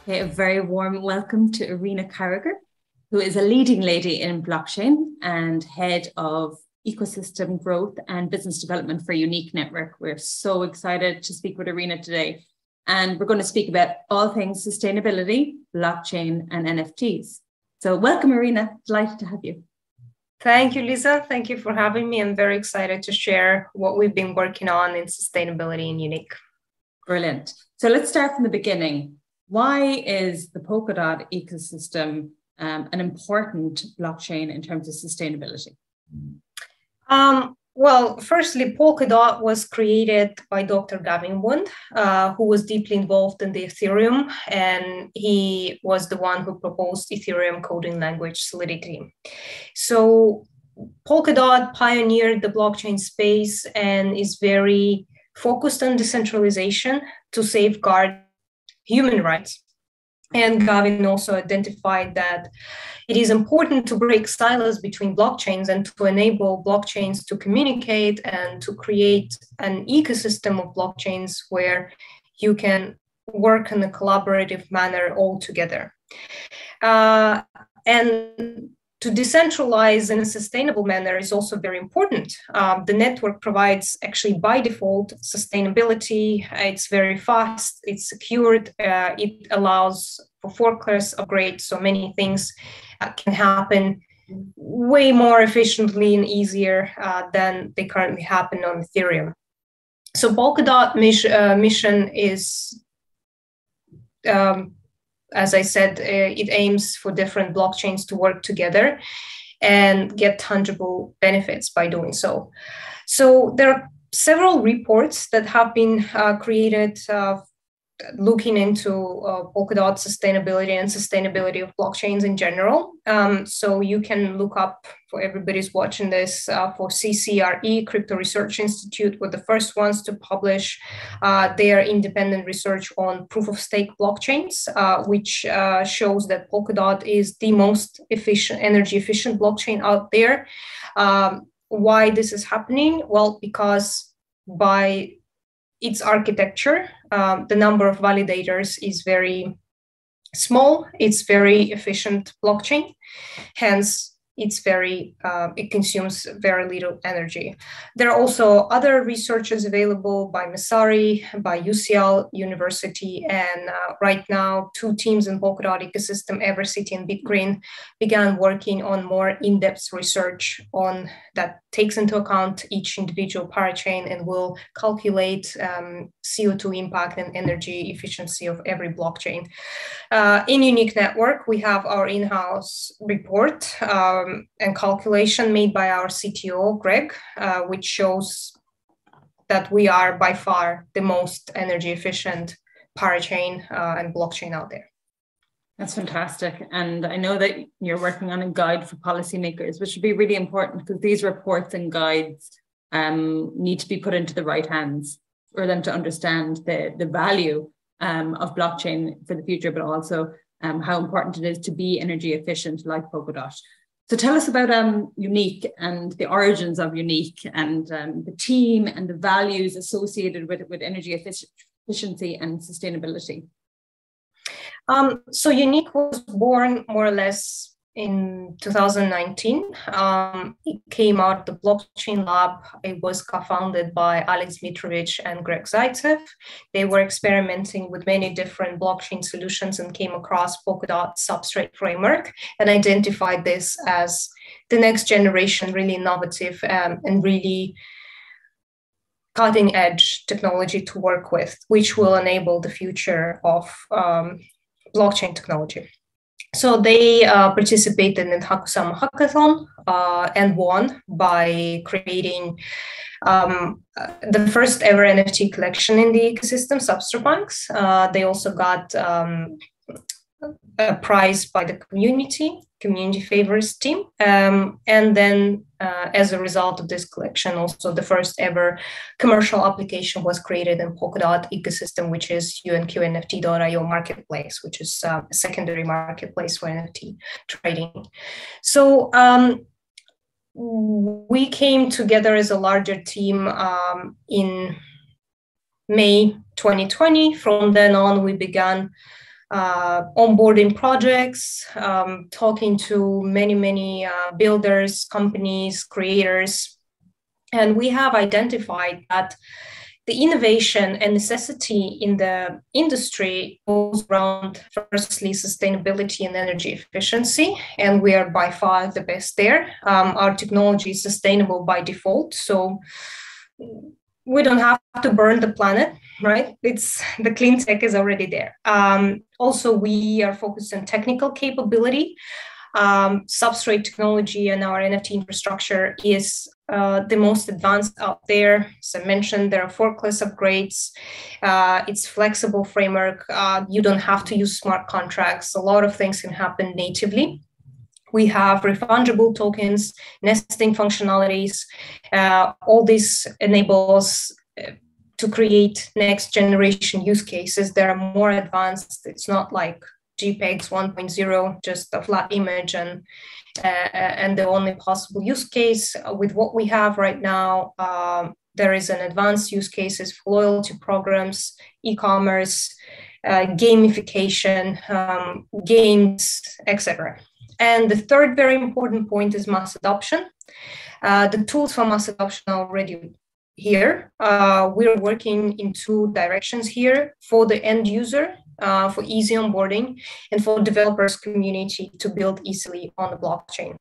Okay, a very warm welcome to Irina Karagyaur, who is a leading lady in blockchain and head of ecosystem growth and business development for Unique Network. We're so excited to speak with Irina today. And we're going to speak about all things sustainability, blockchain, and NFTs. So welcome, Irina. Delighted to have you. Thank you, Lisa. Thank you for having me. I'm very excited to share what we've been working on in sustainability and Unique. Brilliant. So let's start from the beginning. Why is the Polkadot ecosystem an important blockchain in terms of sustainability? Well, firstly, Polkadot was created by Dr. Gavin Wood, who was deeply involved in the Ethereum, and he was the one who proposed Ethereum coding language Solidity. So Polkadot pioneered the blockchain space and is very focused on decentralization to safeguard human rights. And Gavin also identified that it is important to break silos between blockchains and to enable blockchains to communicate and to create an ecosystem of blockchains where you can work in a collaborative manner all together. And to decentralize in a sustainable manner is also very important. The network provides actually by default sustainability. It's very fast, it's secured, it allows for forkless upgrades, so many things can happen way more efficiently and easier than they currently happen on Ethereum. So Polkadot mission is, as I said, it aims for different blockchains to work together and get tangible benefits by doing so. So there are several reports that have been created looking into Polkadot sustainability and sustainability of blockchains in general. So you can look up, for everybody's watching this, for CCRE, Crypto Research Institute, were the first ones to publish their independent research on proof-of-stake blockchains, which shows that Polkadot is the most efficient, energy-efficient blockchain out there. Why this is happening? Well, because by its architecture, the number of validators is very small. It's very efficient blockchain. Hence, it consumes very little energy. There are also other researchers available by Messari, by UCL University, and right now, two teams in Polkadot ecosystem, Evercity and BitGreen, began working on more in-depth research on that takes into account each individual parachain and will calculate CO2 impact and energy efficiency of every blockchain. In Unique Network, we have our in-house report and calculation made by our CTO, Greg, which shows that we are by far the most energy efficient parachain and blockchain out there. That's fantastic. And I know that you're working on a guide for policymakers, which would be really important because these reports and guides need to be put into the right hands for them to understand the value of blockchain for the future, but also how important it is to be energy efficient like Polkadot. So tell us about Unique and the origins of Unique and the team and the values associated with energy efficiency and sustainability. So Unique was born more or less in 2019. It came out of the blockchain lab. It was co-founded by Alex Dmitrovich and Greg Zaitsev. They were experimenting with many different blockchain solutions and came across Polkadot substrate framework and identified this as the next generation, really innovative and really cutting edge technology to work with, which will enable the future of blockchain technology. So they participated in Hakusama Hackathon and won by creating the first ever NFT collection in the ecosystem, Substrate Banks. They also got a prize by the community favors team. And then as a result of this collection, also the first ever commercial application was created in Polkadot ecosystem, which is unqnft.io marketplace, which is a secondary marketplace for NFT trading. So we came together as a larger team in May 2020. From then on, we began onboarding projects, talking to many builders, companies, creators. And we have identified that the innovation and necessity in the industry goes around, firstly, sustainability and energy efficiency, and we are by far the best there. Our technology is sustainable by default, so we don't have to burn the planet, right? It's the clean tech is already there. Also, we are focused on technical capability. Substrate technology and our NFT infrastructure is the most advanced out there. As I mentioned, there are 4-class upgrades. It's flexible framework. You don't have to use smart contracts. A lot of things can happen natively. We have refundable tokens, nesting functionalities. All this enables to create next generation use cases that are more advanced. It's not like JPEGs 1.0, just a flat image and the only possible use case. With what we have right now, there is an advanced use cases for loyalty programs, e-commerce, gamification, games, etc. And the third very important point is mass adoption. The tools for mass adoption are already here. We're working in 2 directions here: for the end user, for easy onboarding, and for developers community to build easily on the blockchain.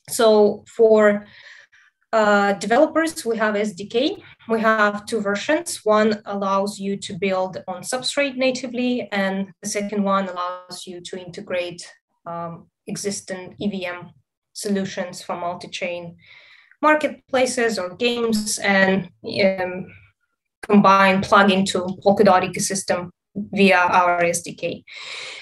So for developers, we have SDK. We have 2 versions. One allows you to build on Substrate natively, and the second one allows you to integrate existing EVM solutions from multi-chain marketplaces or games and plug into Polkadot ecosystem via our SDK.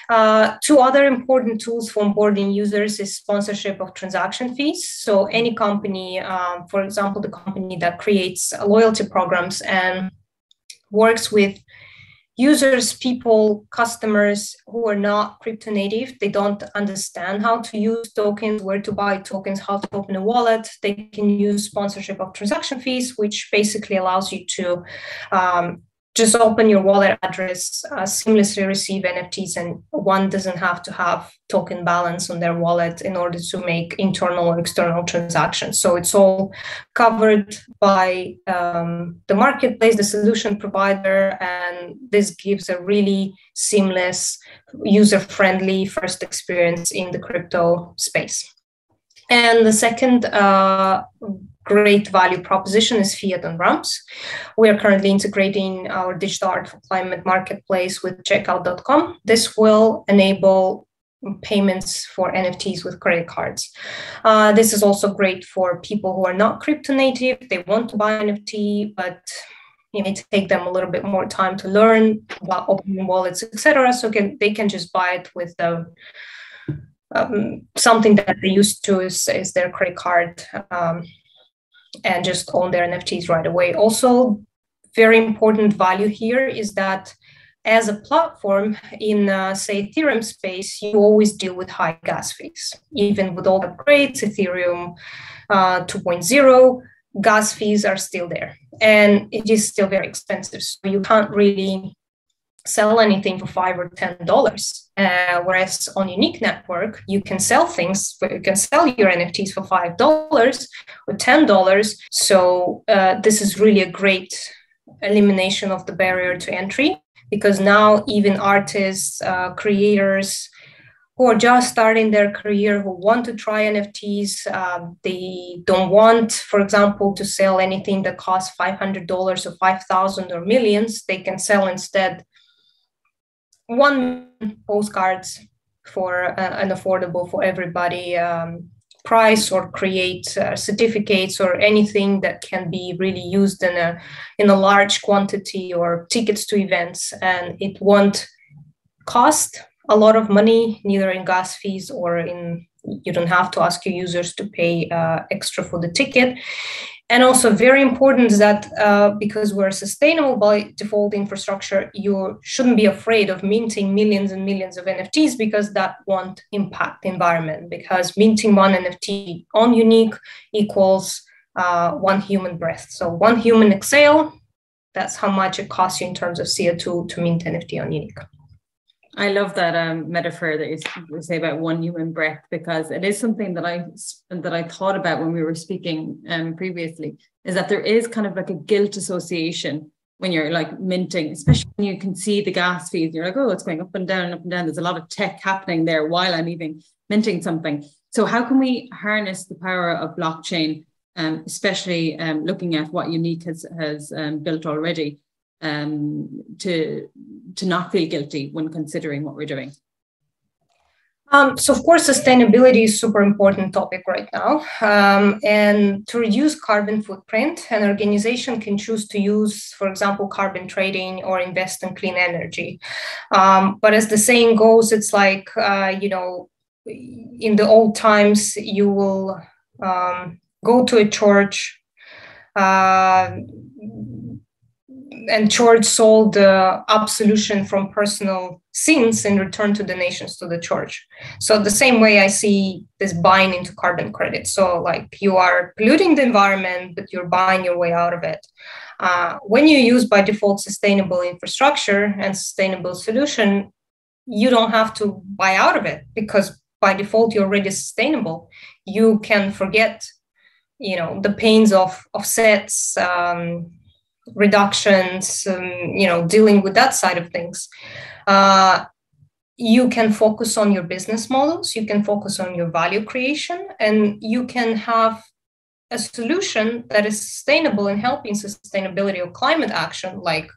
2 other important tools for onboarding users is sponsorship of transaction fees. So any company, for example, the company that creates loyalty programs and works with users, people, customers who are not crypto native, they don't understand how to use tokens, where to buy tokens, how to open a wallet, they can use sponsorship of transaction fees, which basically allows you to just open your wallet address, seamlessly receive NFTs, and one doesn't have to have token balance on their wallet in order to make internal or external transactions. So it's all covered by the marketplace, the solution provider, and this gives a really seamless, user-friendly first experience in the crypto space. And the second great value proposition is fiat on ramps. We are currently integrating our digital art for climate marketplace with checkout.com. This will enable payments for NFTs with credit cards. This is also great for people who are not crypto native. They want to buy NFT, but it may take them a little bit more time to learn about opening wallets, etc. So they can just buy it with the something that they used to is their credit card, and just own their NFTs right away. Also, very important value here is that as a platform in, say, Ethereum space, you always deal with high gas fees. Even with all upgrades, Ethereum 2.0, gas fees are still there. And it is still very expensive. So you can't really sell anything for $5 or $10. Whereas on Unique Network, you can sell things, but you can sell your NFTs for $5 or $10. So this is really a great elimination of the barrier to entry, because now even artists, creators who are just starting their career, who want to try NFTs, they don't want, for example, to sell anything that costs $500 or $5,000 or millions. They can sell instead 1 postcards for an affordable for everybody price, or create certificates or anything that can be really used in a large quantity, or tickets to events, and it won't cost a lot of money, neither in gas fees or you don't have to ask your users to pay extra for the ticket. And also very important is that because we're sustainable by default infrastructure, you shouldn't be afraid of minting millions and millions of NFTs, because that won't impact the environment, because minting 1 NFT on Unique equals 1 human breath. So 1 human exhale, that's how much it costs you in terms of CO2 to mint NFT on Unique. I love that metaphor that you say about one human breath, because it is something that I thought about when we were speaking previously, is that there is kind of like a guilt association when you're like minting, especially when you can see the gas fees. You're like, oh, it's going up and down and up and down. There's a lot of tech happening there while I'm even minting something. So how can we harness the power of blockchain, especially looking at what Unique has built already, to not feel guilty when considering what we're doing? So of course, sustainability is a super important topic right now. And to reduce carbon footprint, an organization can choose to use, for example, carbon trading or invest in clean energy. But as the saying goes, it's like, in the old times, you will go to a church, and church sold the absolution from personal sins and returned to donations to the church. So the same way I see this buying into carbon credits. So like you are polluting the environment, but you're buying your way out of it. When you use by default sustainable infrastructure and sustainable solution, you don't have to buy out of it, because by default you're already sustainable. You can forget, the pains of offsets, reductions, dealing with that side of things. You can focus on your business models, you can focus on your value creation, and you can have a solution that is sustainable and helping sustainability or climate action, like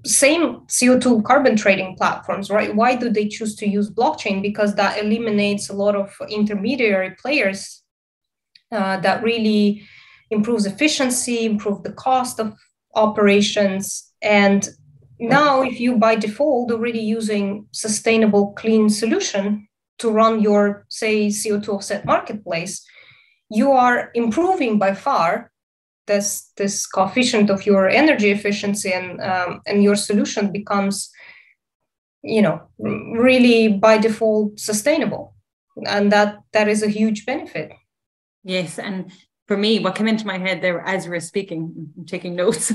same CO2 carbon trading platforms, right? Why do they choose to use blockchain? Because that eliminates a lot of intermediary players that really improves efficiency, improve the cost of operations. And now if you by default already using sustainable clean solution to run your, say, CO2 offset marketplace, you are improving by far this coefficient of your energy efficiency, and your solution becomes, really by default sustainable. And that is a huge benefit. Yes. And for me, what came into my head there as we were speaking, taking notes,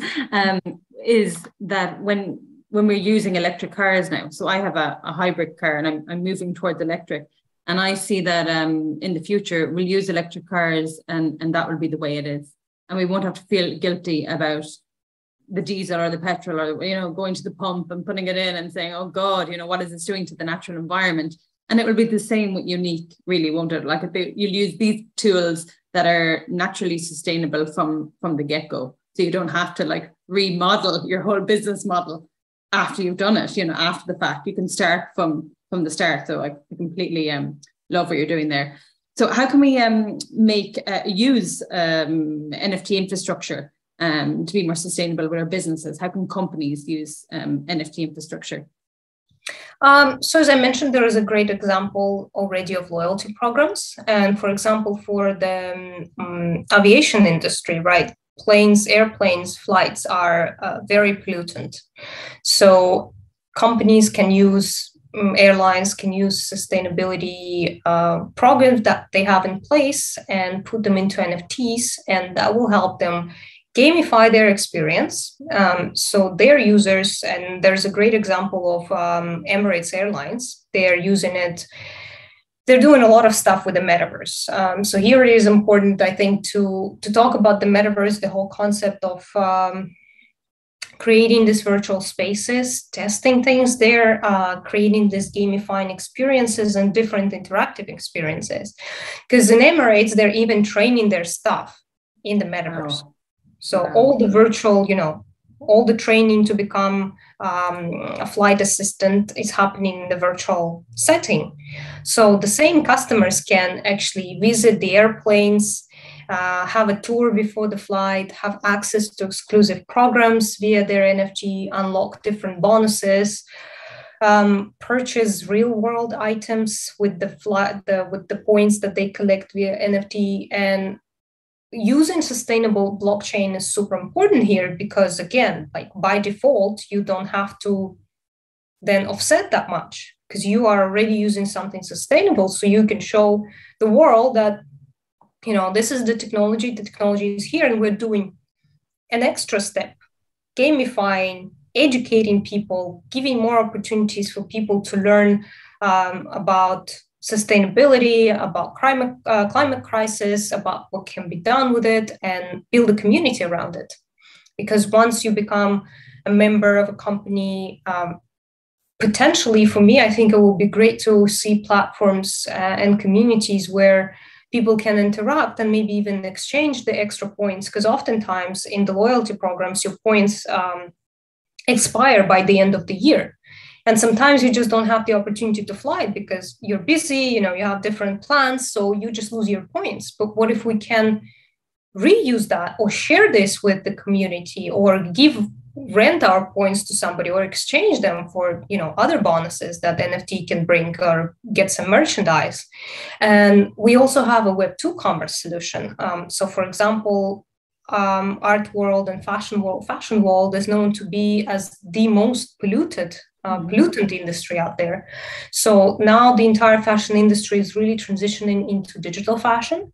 is that when we're using electric cars now, so I have a hybrid car and I'm moving towards electric, and I see that in the future we'll use electric cars and that will be the way it is. And we won't have to feel guilty about the diesel or the petrol, or, going to the pump and putting it in and saying, oh God, what is this doing to the natural environment? And it will be the same with Unique, really, won't it? Like you'll use these tools that are naturally sustainable from the get-go. So you don't have to like remodel your whole business model after you've done it, after the fact. You can start from the start. So I completely love what you're doing there. So how can we use NFT infrastructure to be more sustainable with our businesses? How can companies use NFT infrastructure? So as I mentioned, there is a great example already of loyalty programs. And for example, for the aviation industry, right? Airplanes, flights are very pollutant. So companies can use, airlines can use sustainability programs that they have in place and put them into NFTs, and that will help them gamify their experience. So their users, and there's a great example of Emirates Airlines, they're using it. They're doing a lot of stuff with the Metaverse. So here it is important, I think, to talk about the Metaverse, the whole concept of creating these virtual spaces, testing things there, creating these gamifying experiences and different interactive experiences. Because in Emirates, they're even training their staff in the Metaverse. Oh. So all the virtual, all the training to become a flight assistant is happening in the virtual setting. So the same customers can actually visit the airplanes, have a tour before the flight, have access to exclusive programs via their NFT, unlock different bonuses, purchase real-world items with the points that they collect via NFT. And using sustainable blockchain is super important here because, again, like by default, you don't have to then offset that much because you are already using something sustainable. So you can show the world that, this is the technology is here, and we're doing an extra step, gamifying educating people, giving more opportunities for people to learn about sustainability, about climate crisis, about what can be done with it, and build a community around it. Because once you become a member of a company, potentially for me, I think it will be great to see platforms and communities where people can interact and maybe even exchange the extra points. Because oftentimes in the loyalty programs, your points expire by the end of the year. And sometimes you just don't have the opportunity to fly because you're busy, you have different plans, so you just lose your points. But what if we can reuse that or share this with the community, or rent our points to somebody, or exchange them for other bonuses that NFT can bring, or get some merchandise? And we also have a Web2 commerce solution. So for example, art world and fashion world is known to be as the most pollutant industry out there. So now the entire fashion industry is really transitioning into digital fashion,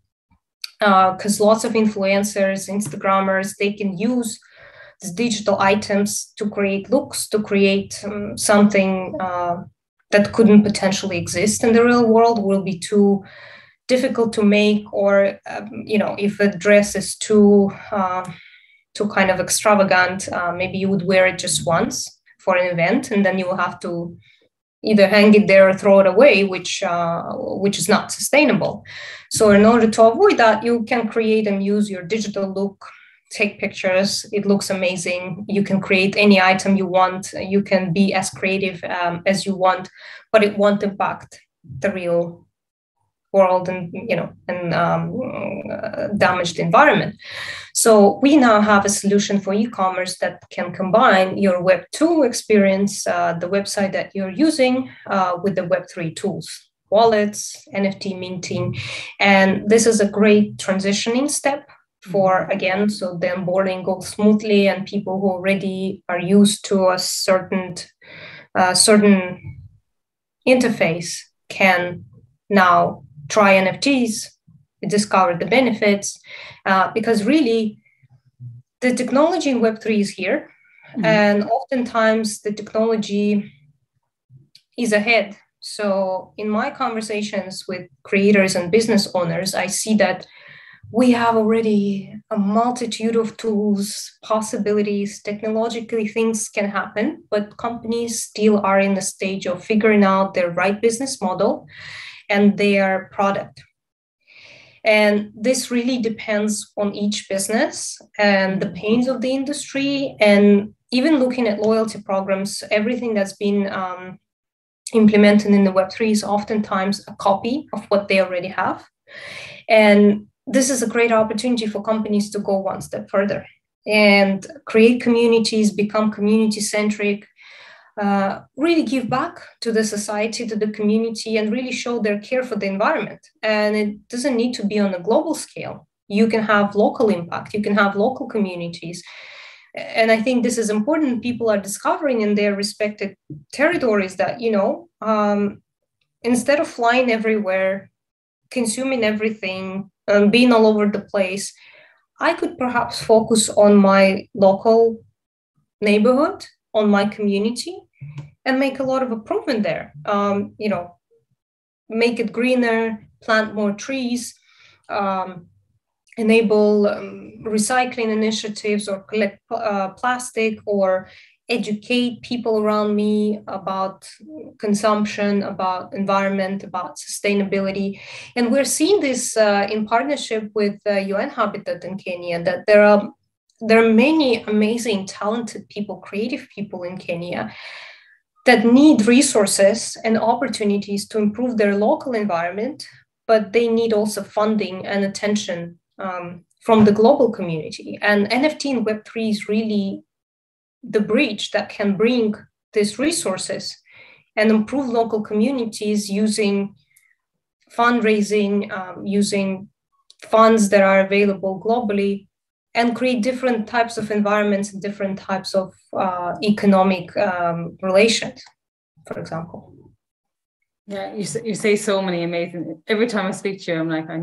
because lots of influencers, Instagrammers, they can use these digital items to create looks, to create something that couldn't potentially exist in the real world, will be too difficult to make, or if a dress is too kind of extravagant, maybe you would wear it just once for an event, and then you will have to either hang it there or throw it away, which is not sustainable. So in order to avoid that, you can create and use your digital look, take pictures, it looks amazing. You can create any item you want. You can be as creative as you want, but it won't impact the real world and damage the environment. So we now have a solution for e-commerce that can combine your Web2 experience, the website that you're using, with the Web3 tools, wallets, NFT minting. And this is a great transitioning step for, again, so the onboarding goes smoothly, and people who already are used to a certain interface can now try NFTs, discover the benefits, because really the technology in Web3 is here. And oftentimes the technology is ahead. So in my conversations with creators and business owners, I see that we have already a multitude of tools, possibilities, technologically things can happen, but companies still are in the stage of figuring out their right business model and their product. And this really depends on each business and the pains of the industry. And even looking at loyalty programs, everything that's been implemented in the Web3 is oftentimes a copy of what they already have. And this is a great opportunity for companies to go one step further and create communities, become community-centric, really give back to the society, to the community, and really show their care for the environment. And it doesn't need to be on a global scale. You can have local impact, you can have local communities. And I think this is important. People are discovering in their respective territories that, instead of flying everywhere, consuming everything, being all over the place, I could perhaps focus on my local neighborhood, on my community, and make a lot of improvement there. Make it greener, plant more trees, enable recycling initiatives, or collect plastic, or educate people around me about consumption, about environment, about sustainability. And we're seeing this in partnership with UN Habitat in Kenya, that there are many amazing, talented people, creative people in Kenya that need resources and opportunities to improve their local environment, but they need also funding and attention from the global community. And NFT and Web3 is really the bridge that can bring these resources and improve local communities using fundraising, using funds that are available globally, and create different types of environments and different types of economic relations, for example. Yeah, you say so many amazing. Every time I speak to you, I'm like, I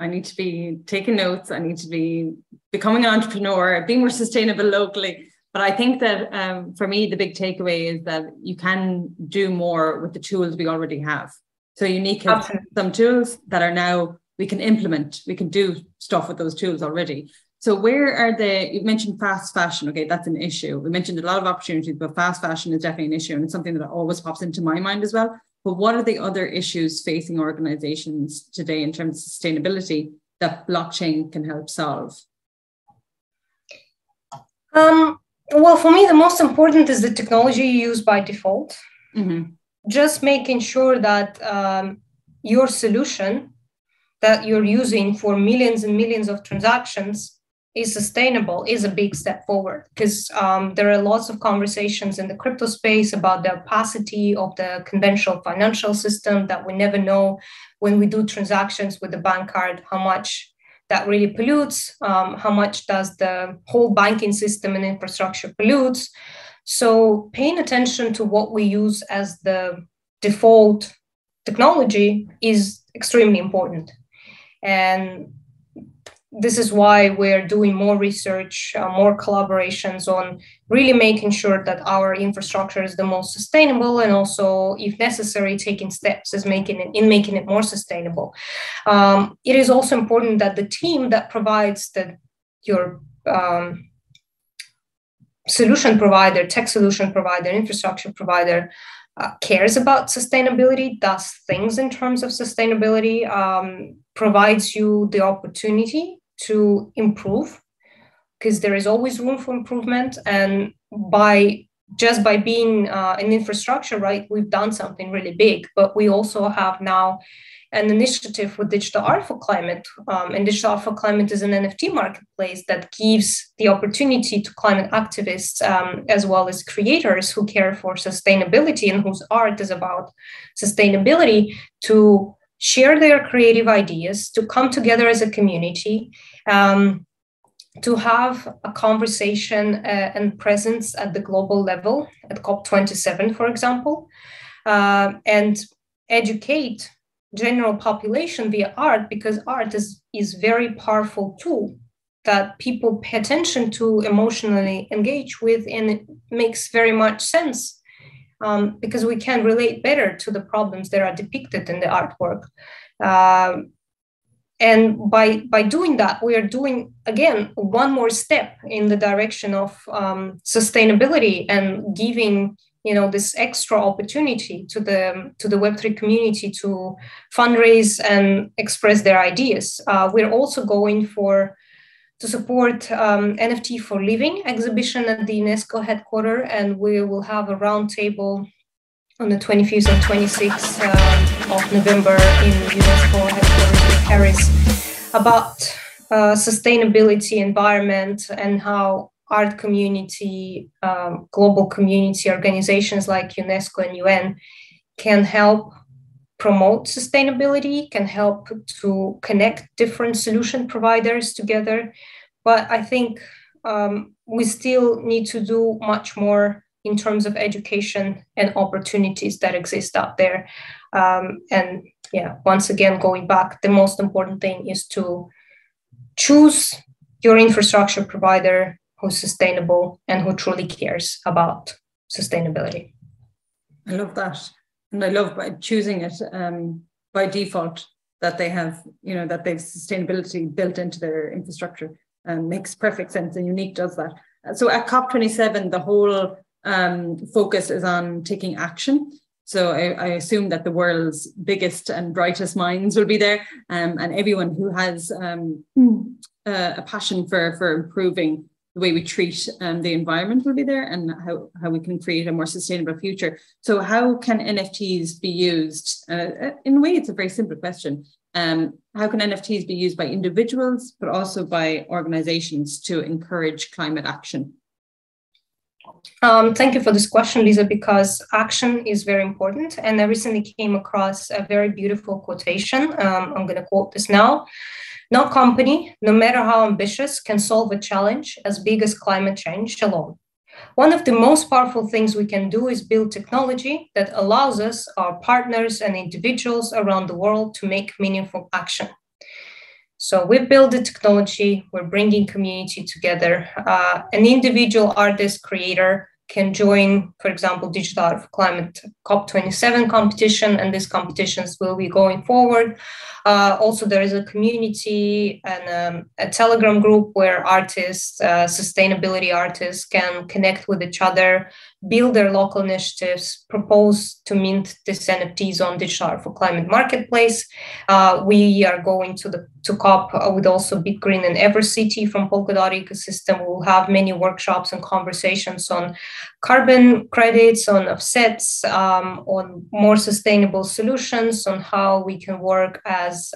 need to be taking notes. I need to be becoming an entrepreneur, being more sustainable locally. But I think that for me, the big takeaway is that you can do more with the tools we already have. So Unique has some tools that are now we can implement. We can do stuff with those tools already. So where are you mentioned fast fashion. Okay, that's an issue. We mentioned a lot of opportunities, but fast fashion is definitely an issue. And it's something that always pops into my mind as well. But what are the other issues facing organizations today in terms of sustainability that blockchain can help solve? Well, for me, the most important is the technology you use by default. Mm-hmm. Just making sure that your solution that you're using for millions and millions of transactions is sustainable is a big step forward, because there are lots of conversations in the crypto space about the opacity of the conventional financial system, that we never know when we do transactions with the bank card how much that really pollutes, how much does the whole banking system and infrastructure pollutes. So paying attention to what we use as the default technology is extremely important. And this is why we're doing more research, more collaborations on really making sure that our infrastructure is the most sustainable, and also, if necessary, taking steps in making it more sustainable. It is also important that the team that provides your solution provider, tech solution provider, infrastructure provider, cares about sustainability, does things in terms of sustainability, provides you the opportunity to improve, because there is always room for improvement. And by being an infrastructure, right, we've done something really big. But we also have now an initiative with Digital Art for Climate. And Digital Art for Climate is an NFT marketplace that gives the opportunity to climate activists, as well as creators who care for sustainability and whose art is about sustainability, to share their creative ideas, to come together as a community, to have a conversation and presence at the global level, at COP27, for example, and educate general population via art, because art is very powerful tool that people pay attention to, emotionally engage with, and it makes very much sense. Because we can relate better to the problems that are depicted in the artwork. And by doing that, we are doing, again, one more step in the direction of sustainability, and giving this extra opportunity to the Web3 community to fundraise and express their ideas. We're also going to support NFT for Living exhibition at the UNESCO headquarters, and we will have a roundtable on the 25th and 26th of November in UNESCO headquarters in Paris about sustainability, environment, and how art community, global community organizations like UNESCO and UN can help promote sustainability, can help to connect different solution providers together. But I think we still need to do much more in terms of education and opportunities that exist out there. And yeah, once again, going back, the most important thing is to choose your infrastructure provider who's sustainable and who truly cares about sustainability. I love that. And I love by choosing it by default, that they have, that they've sustainability built into their infrastructure, and makes perfect sense, and Unique does that. So at COP27, the whole focus is on taking action. So I assume that the world's biggest and brightest minds will be there, and everyone who has a passion for improving the way we treat the environment will be there, and how we can create a more sustainable future. So how can NFTs be used? In a way, it's a very simple question. How can NFTs be used by individuals, but also by organizations to encourage climate action? Thank you for this question, Lisa, because action is very important. And I recently came across a very beautiful quotation. I'm going to quote this now. No company, no matter how ambitious, can solve a challenge as big as climate change alone. One of the most powerful things we can do is build technology that allows us, our partners and individuals around the world, to make meaningful action. So we build the technology, we're bringing community together. An individual artist creator can join, for example, Digital Art for Climate COP27 competition, and these competitions will be going forward. Also, there is a community and a Telegram group where artists, sustainability artists, can connect with each other, build their local initiatives, propose to mint these NFTs on Digital Art for Climate marketplace. We are going to COP with also Big Green and Evercity from Polkadot ecosystem. We'll have many workshops and conversations on carbon credits, on offsets, on more sustainable solutions, on how we can work as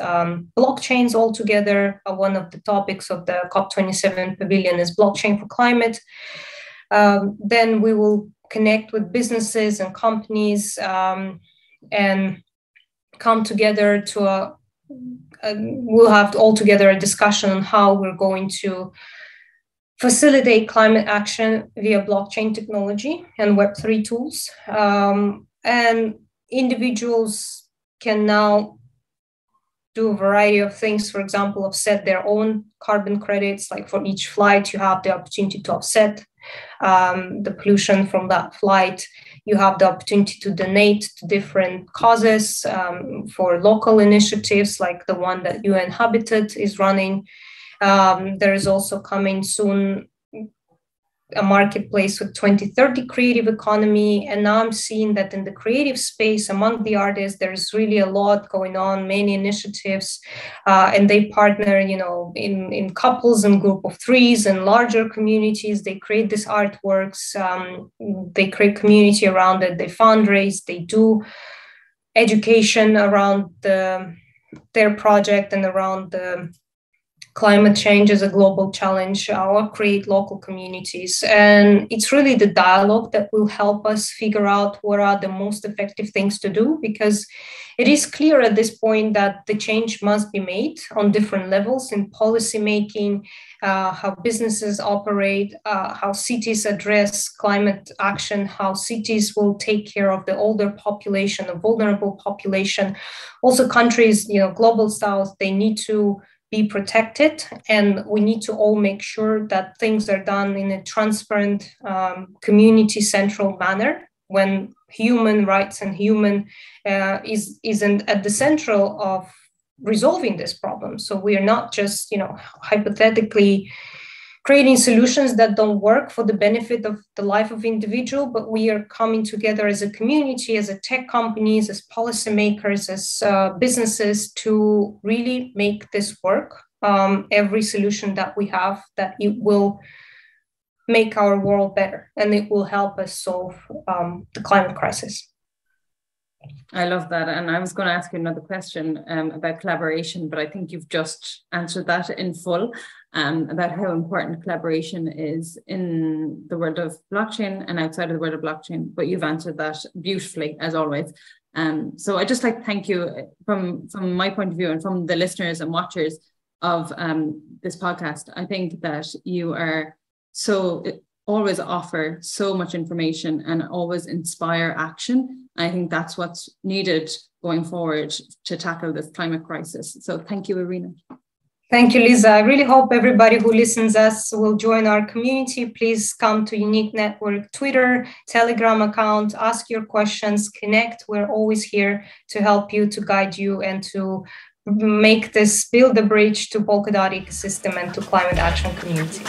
blockchains all together. One of the topics of the COP27 pavilion is blockchain for climate. Then we will connect with businesses and companies and come together to we'll have all together a discussion on how we're going to facilitate climate action via blockchain technology and Web3 tools. And individuals can now do a variety of things, for example, offset their own carbon credits. Like for each flight, you have the opportunity to offset the pollution from that flight. You have the opportunity to donate to different causes for local initiatives, like the one that UN Habitat is running. There is also coming soon a marketplace with 2030 creative economy. And now I'm seeing that in the creative space among the artists, there's really a lot going on, many initiatives, and they partner, in couples and group of threes and larger communities. They create these artworks, they create community around it, they fundraise, they do education around their project and around the climate change as a global challenge, or create local communities. And it's really the dialogue that will help us figure out what are the most effective things to do, because it is clear at this point that the change must be made on different levels in policy making, how businesses operate, how cities address climate action, how cities will take care of the older population, the vulnerable population. Also countries, global south, they need to be protected, and we need to all make sure that things are done in a transparent, community-central manner, when human rights and human isn't at the central of resolving this problem. So we are not just, hypothetically creating solutions that don't work for the benefit of the life of individual, but we are coming together as a community, as a tech companies, as policymakers, as businesses to really make this work. Every solution that we have, that it will make our world better and it will help us solve the climate crisis. I love that. And I was going to ask you another question about collaboration, but I think you've just answered that in full, about how important collaboration is in the world of blockchain and outside of the world of blockchain. But you've answered that beautifully, as always. So I'd just like to thank you from my point of view and from the listeners and watchers of this podcast. I think that you are always offer so much information and always inspire action. I think that's what's needed going forward to tackle this climate crisis. So thank you, Irina. Thank you, Lisa. I really hope everybody who listens us will join our community. Please come to Unique Network Twitter, Telegram account, ask your questions, connect. We're always here to help you, to guide you, and to build the bridge to Polkadot ecosystem and to climate action community.